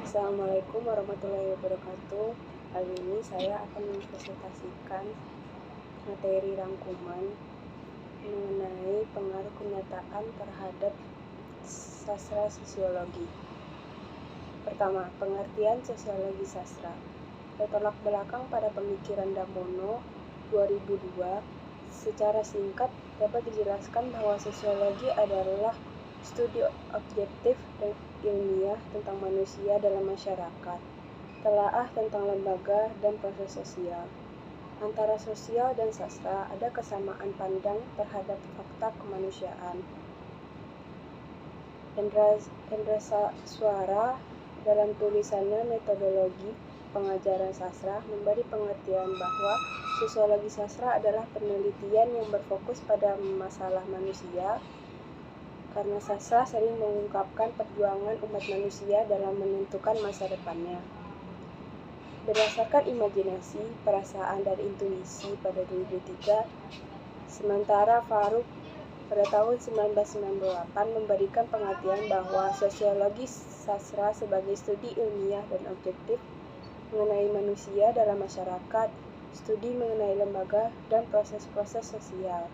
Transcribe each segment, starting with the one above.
Assalamualaikum warahmatullahi wabarakatuh. Kali ini saya akan mempresentasikan materi rangkuman mengenai pengaruh kenyataan terhadap sastra sosiologi. Pertama, pengertian sosiologi sastra. Bertolak belakang pada pemikiran Damono 2002, secara singkat dapat dijelaskan bahwa sosiologi adalah studi objektif dan ilmiah tentang manusia dalam masyarakat, telaah tentang lembaga dan proses sosial. Antara sosial dan sastra ada kesamaan pandang terhadap fakta kemanusiaan. Hendra Suara dalam tulisannya Metodologi Pengajaran Sastra memberi pengertian bahwa sosiologi sastra adalah penelitian yang berfokus pada masalah manusia, karena sastra sering mengungkapkan perjuangan umat manusia dalam menentukan masa depannya. Berdasarkan imajinasi, perasaan, dan intuisi pada 2003, sementara Farouk pada tahun 1998 memberikan pengertian bahwa sosiologi sastra sebagai studi ilmiah dan objektif mengenai manusia dalam masyarakat, studi mengenai lembaga, dan proses-proses sosial.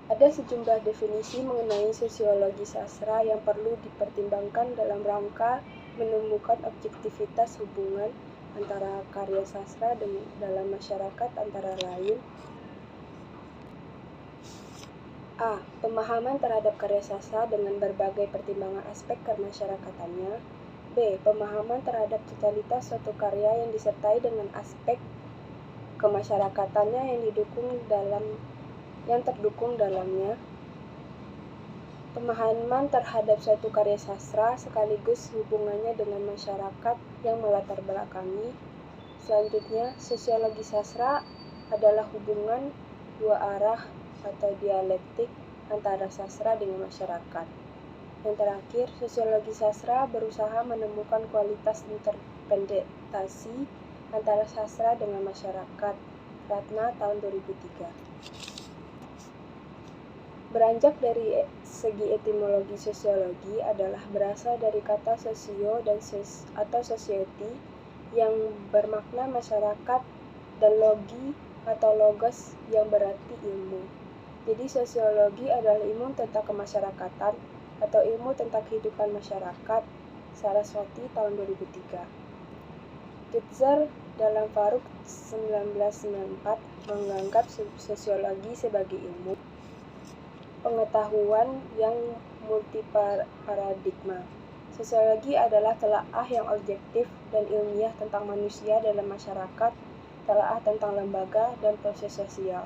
Ada sejumlah definisi mengenai sosiologi sastra yang perlu dipertimbangkan dalam rangka menemukan objektivitas hubungan antara karya sastra dalam masyarakat, antara lain: A. Pemahaman terhadap karya sastra dengan berbagai pertimbangan aspek kemasyarakataannya. B. Pemahaman terhadap totalitas suatu karya yang disertai dengan aspek kemasyarakatannya yang terdukung dalamnya. Pemahaman terhadap suatu karya sastra sekaligus hubungannya dengan masyarakat yang melatar belakangi. Selanjutnya, sosiologi sastra adalah hubungan dua arah atau dialektik antara sastra dengan masyarakat. Yang terakhir, sosiologi sastra berusaha menemukan kualitas interpretasi antara sastra dengan masyarakat. Ratna tahun 2003. Beranjak dari segi etimologi, sosiologi adalah berasal dari kata sosio dan atau society yang bermakna masyarakat, dan logi atau logos yang berarti ilmu. Jadi sosiologi adalah ilmu tentang kemasyarakatan atau ilmu tentang kehidupan masyarakat. Saraswati tahun 2003. Kitzer dalam Farouk 1994 menganggap sosiologi sebagai ilmu pengetahuan yang multiparadigma. Sosiologi adalah telaah yang objektif dan ilmiah tentang manusia dalam masyarakat, telaah tentang lembaga dan proses sosial.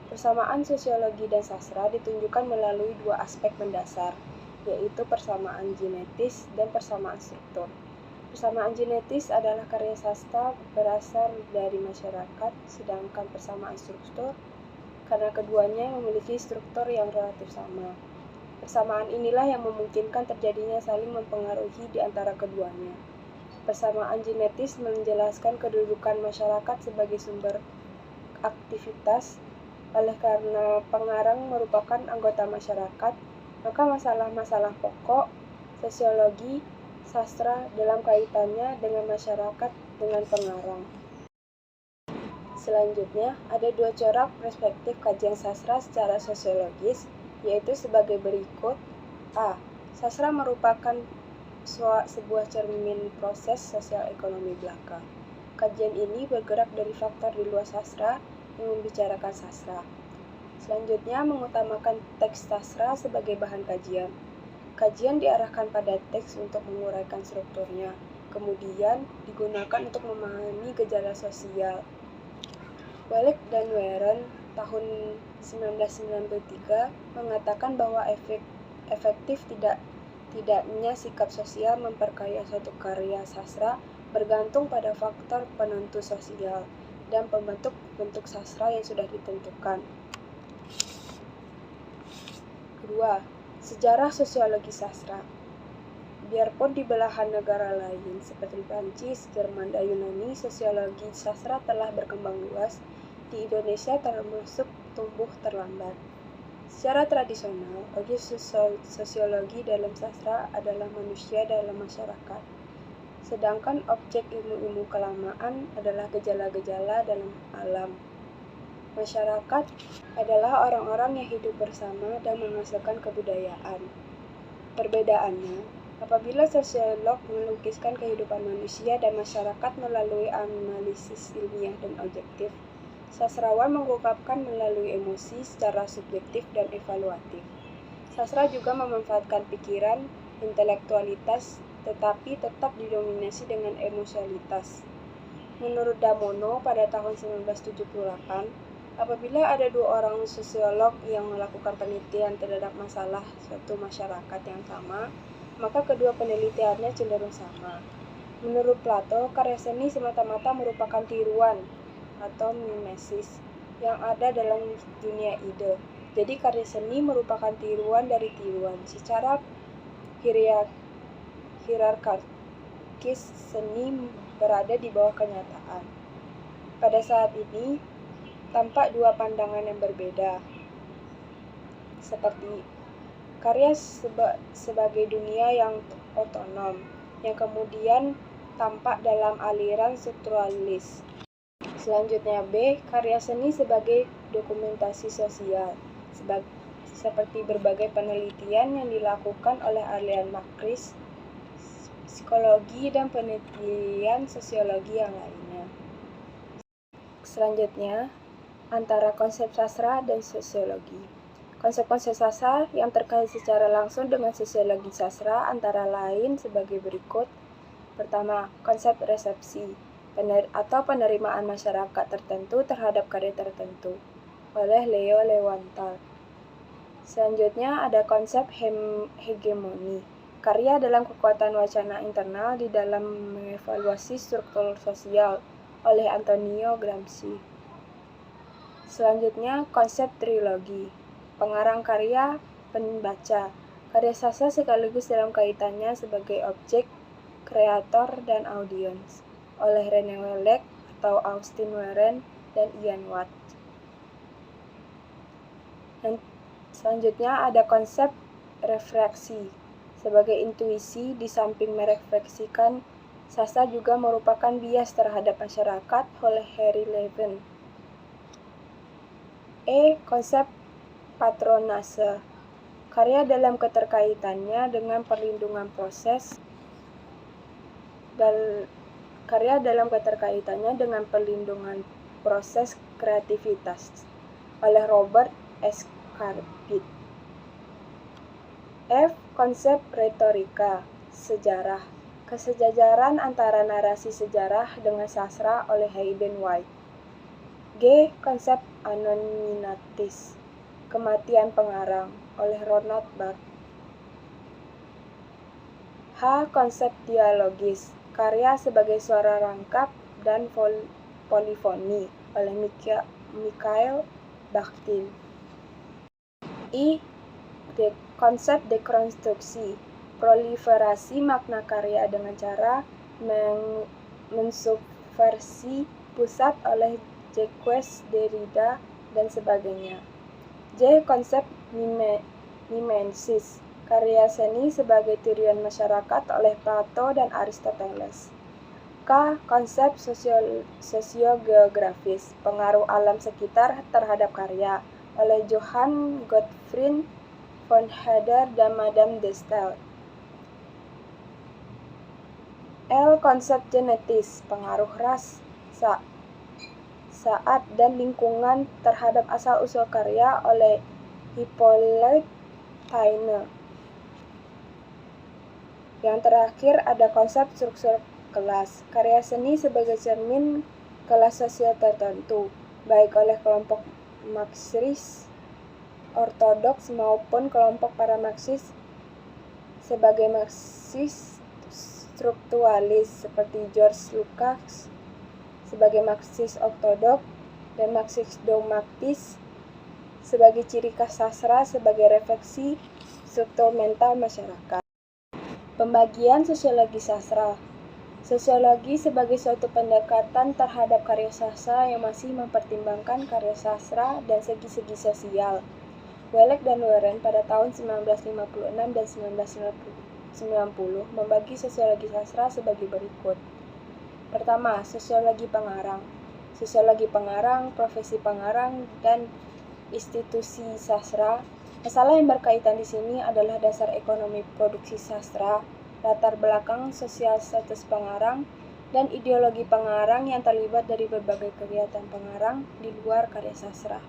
Persamaan sosiologi dan sastra ditunjukkan melalui dua aspek mendasar, yaitu persamaan genetis dan persamaan struktur. Persamaan genetis adalah karya sastra berasal dari masyarakat, sedangkan persamaan struktur karena keduanya memiliki struktur yang relatif sama. Persamaan inilah yang memungkinkan terjadinya saling mempengaruhi di antara keduanya. Persamaan genetis menjelaskan kedudukan masyarakat sebagai sumber aktivitas. Oleh karena pengarang merupakan anggota masyarakat, maka masalah-masalah pokok sosiologi sastra dalam kaitannya dengan masyarakat dengan pengarang. Selanjutnya, ada dua corak perspektif kajian sastra secara sosiologis, yaitu sebagai berikut. A. Sastra merupakan sebuah cermin proses sosial ekonomi belaka. Kajian ini bergerak dari faktor di luar sastra yang membicarakan sastra. Selanjutnya, mengutamakan teks sastra sebagai bahan kajian. Kajian diarahkan pada teks untuk menguraikan strukturnya, kemudian digunakan untuk memahami gejala sosial. Welek dan Weren tahun 1993 mengatakan bahwa efektif tidaknya sikap sosial memperkaya suatu karya sastra bergantung pada faktor penentu sosial dan pembentuk bentuk sastra yang sudah ditentukan. Kedua, sejarah sosiologi sastra. Biarpun di belahan negara lain seperti Prancis, Jerman, dan Yunani, sosiologi sastra telah berkembang luas, di Indonesia termasuk tumbuh terlambat. Secara tradisional, objek sosiologi dalam sastra adalah manusia dalam masyarakat, sedangkan objek ilmu-ilmu kelamaan adalah gejala-gejala dalam alam. Masyarakat adalah orang-orang yang hidup bersama dan menghasilkan kebudayaan. Perbedaannya, apabila sosiolog melukiskan kehidupan manusia dan masyarakat melalui analisis ilmiah dan objektif, sastrawan mengungkapkan melalui emosi secara subjektif dan evaluatif. Sastra juga memanfaatkan pikiran, intelektualitas, tetapi tetap didominasi dengan emosionalitas. Menurut Damono pada tahun 1978, apabila ada dua orang sosiolog yang melakukan penelitian terhadap masalah suatu masyarakat yang sama, maka kedua penelitiannya cenderung sama. Menurut Plato, karya seni semata-mata merupakan tiruan atau mimesis yang ada dalam dunia ide. Jadi karya seni merupakan tiruan dari tiruan. Secara hierarkis, seni berada di bawah kenyataan. Pada saat ini, tampak dua pandangan yang berbeda, seperti karya sebagai dunia yang otonom, yang kemudian tampak dalam aliran strukturalis. Selanjutnya B, karya seni sebagai dokumentasi sosial, seperti berbagai penelitian yang dilakukan oleh ahli marxis, psikologi, dan penelitian sosiologi yang lainnya. Selanjutnya, antara konsep sastra dan sosiologi. Konsep-konsep sastra yang terkait secara langsung dengan sosiologi sastra antara lain sebagai berikut. Pertama, konsep resepsi atau penerimaan masyarakat tertentu terhadap karya tertentu oleh Leo Lewontin. Selanjutnya ada konsep hegemoni, karya dalam kekuatan wacana internal di dalam mengevaluasi struktur sosial oleh Antonio Gramsci. Selanjutnya konsep trilogi, pengarang karya, pembaca, karya sastra sekaligus dalam kaitannya sebagai objek, kreator, dan audiens oleh René Wellek atau Austin Warren dan Ian Watt. Dan selanjutnya ada konsep refleksi sebagai intuisi. Di samping merefleksikan, sastra juga merupakan bias terhadap masyarakat oleh Harry Levin. Konsep patronase, karya dalam keterkaitannya dengan perlindungan proses kreativitas oleh Robert S. Carbit. Konsep retorika, sejarah, kesejajaran antara narasi sejarah dengan sastra oleh Hayden White. Konsep anonimitas, kematian pengarang oleh Ronald Barthes. Konsep dialogis, karya sebagai suara rangkap dan polifoni oleh Mikhail Bakhtin. Konsep dekonstruksi, proliferasi makna karya dengan cara mensubversi pusat oleh Jacques Derrida dan sebagainya. Konsep mimesis, karya seni sebagai tiruan masyarakat oleh Plato dan Aristoteles. Konsep sosiogeografis, pengaruh alam sekitar terhadap karya oleh Johann Gottfried von Herder dan Madame de Staël. Konsep genetis, pengaruh ras, saat dan lingkungan terhadap asal-usul karya oleh Hippolyte Taine. Yang terakhir ada konsep struktur kelas, karya seni sebagai cermin kelas sosial tertentu, baik oleh kelompok Marxis ortodoks maupun kelompok para Marxis sebagai Marxis strukturalis seperti George Lukács sebagai Marxis ortodoks dan Marxis dogmatis sebagai ciri khas sastra sebagai refleksi struktur mental masyarakat. Pembagian sosiologi sastra. Sosiologi sebagai suatu pendekatan terhadap karya sastra yang masih mempertimbangkan karya sastra dan segi-segi sosial. Welek dan Warren pada tahun 1956 dan 1990 membagi sosiologi sastra sebagai berikut. Pertama, sosiologi pengarang. Sosiologi pengarang, profesi pengarang, dan institusi sastra. Masalah yang berkaitan di sini adalah dasar ekonomi produksi sastra, latar belakang sosial status pengarang, dan ideologi pengarang yang terlibat dari berbagai kegiatan pengarang di luar karya sastra.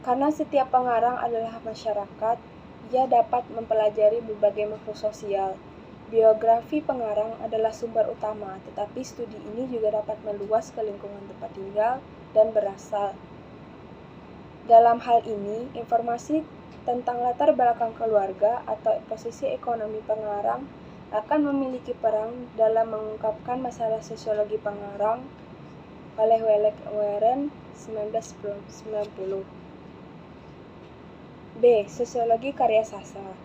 Karena setiap pengarang adalah masyarakat, ia dapat mempelajari berbagai makhluk sosial. Biografi pengarang adalah sumber utama, tetapi studi ini juga dapat meluas ke lingkungan tempat tinggal dan berasal. Dalam hal ini, informasi tentang latar belakang keluarga atau posisi ekonomi pengarang akan memiliki peran dalam mengungkapkan masalah sosiologi pengarang oleh Welek Warren 1990. B. Sosiologi karya sastra.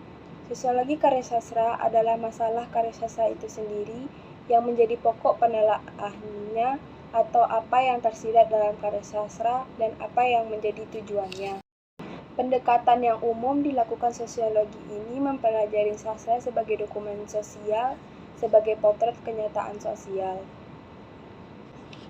Sosiologi karya sastra adalah masalah karya sastra itu sendiri yang menjadi pokok penelaahannya atau apa yang tersirat dalam karya sastra dan apa yang menjadi tujuannya. Pendekatan yang umum dilakukan sosiologi ini mempelajari sastra sebagai dokumen sosial, sebagai potret kenyataan sosial.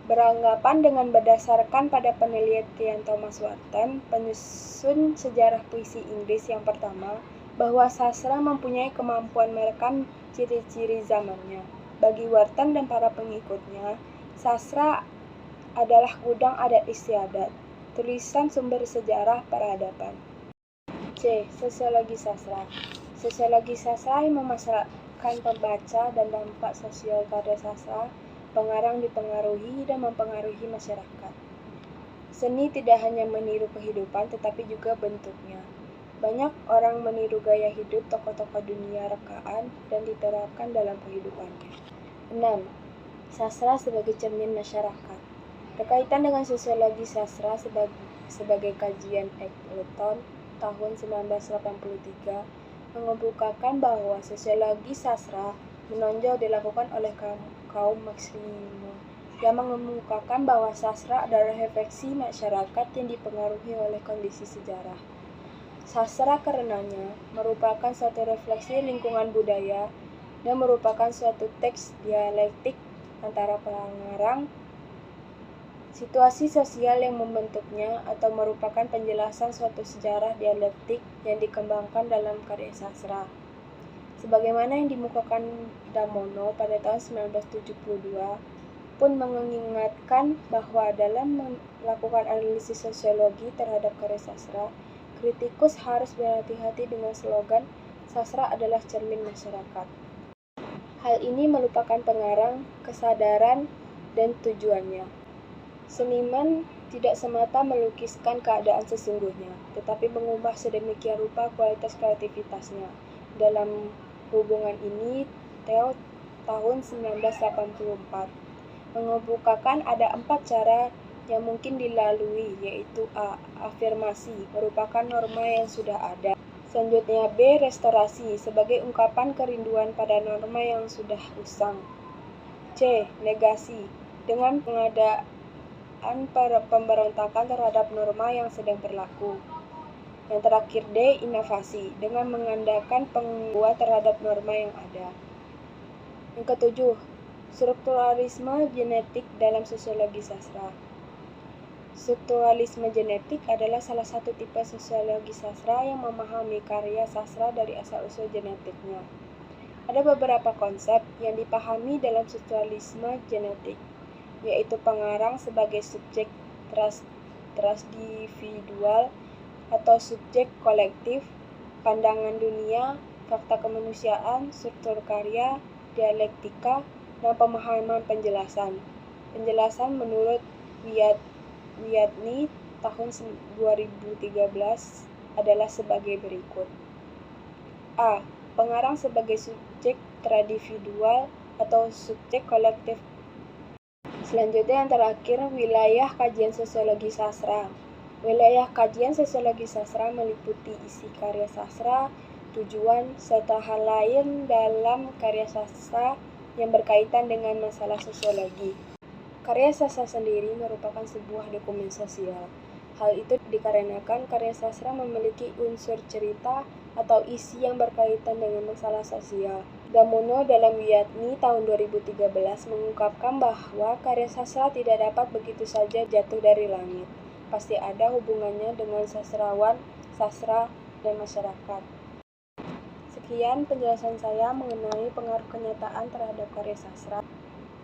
Beranggapan dengan berdasarkan pada penelitian Thomas Warton, penyusun sejarah puisi Inggris yang pertama, bahwa sastra mempunyai kemampuan merekam ciri-ciri zamannya. Bagi Warton dan para pengikutnya, sastra adalah gudang adat istiadat, tulisan sumber sejarah peradaban. C. Sosiologi sastra. Sosiologi sastra yang memasarkan pembaca dan dampak sosial karya sastra. Pengarang dipengaruhi dan mempengaruhi masyarakat. Seni tidak hanya meniru kehidupan, tetapi juga bentuknya. Banyak orang meniru gaya hidup tokoh-tokoh dunia rekaan dan diterapkan dalam kehidupannya. 6. Sastra sebagai cermin masyarakat. Berkaitan dengan sosiologi sastra sebagai kajian Eggleton tahun 1983 mengemukakan bahwa sosiologi sastra menonjol dilakukan oleh kaum Marxisme yang mengemukakan bahwa sastra adalah refleksi masyarakat yang dipengaruhi oleh kondisi sejarah. Sastra karenanya merupakan suatu refleksi lingkungan budaya dan merupakan suatu teks dialektik antara pengarang, situasi sosial yang membentuknya, atau merupakan penjelasan suatu sejarah dialektik yang dikembangkan dalam karya sastra. Sebagaimana yang dimukakan Damono pada tahun 1972, pun mengingatkan bahwa dalam melakukan analisis sosiologi terhadap karya sastra, kritikus harus berhati-hati dengan slogan "Sastra adalah cermin masyarakat". Hal ini melupakan pengarang, kesadaran, dan tujuannya. Seniman tidak semata melukiskan keadaan sesungguhnya, tetapi mengubah sedemikian rupa kualitas kreativitasnya. Dalam hubungan ini, Theo tahun 1984 mengemukakan ada 4 cara yang mungkin dilalui, yaitu A. Afirmasi, merupakan norma yang sudah ada. Selanjutnya B. Restorasi, sebagai ungkapan kerinduan pada norma yang sudah usang. C. Negasi, dengan pengadaan pemberontakan terhadap norma yang sedang berlaku. Yang terakhir D. Inovasi, dengan mengandalkan penguat terhadap norma yang ada. Yang ketujuh, strukturalisme genetik dalam sosiologi sastra. Strukturalisme genetik adalah salah satu tipe sosiologi sastra yang memahami karya sastra dari asal-usul genetiknya. Ada beberapa konsep yang dipahami dalam strukturalisme genetik, yaitu pengarang sebagai subjek transdividual atau subjek kolektif, pandangan dunia, fakta kemanusiaan, struktur karya, dialektika, dan pemahaman penjelasan. Penjelasan menurut Wiatni tahun 2013 adalah sebagai berikut. A. Pengarang sebagai subjek tradividual atau subjek kolektif. Selanjutnya yang terakhir, wilayah kajian sosiologi sastra. Wilayah kajian sosiologi sastra meliputi isi karya sastra, tujuan, serta hal lain dalam karya sastra yang berkaitan dengan masalah sosiologi. Karya sastra sendiri merupakan sebuah dokumen sosial. Hal itu dikarenakan karya sastra memiliki unsur cerita atau isi yang berkaitan dengan masalah sosial. Damono dalam Wiyatni tahun 2013 mengungkapkan bahwa karya sastra tidak dapat begitu saja jatuh dari langit. Pasti ada hubungannya dengan sastrawan, sastra, dan masyarakat. Sekian penjelasan saya mengenai pengaruh kenyataan terhadap karya sastra.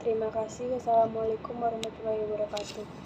Terima kasih. Wassalamualaikum warahmatullahi wabarakatuh.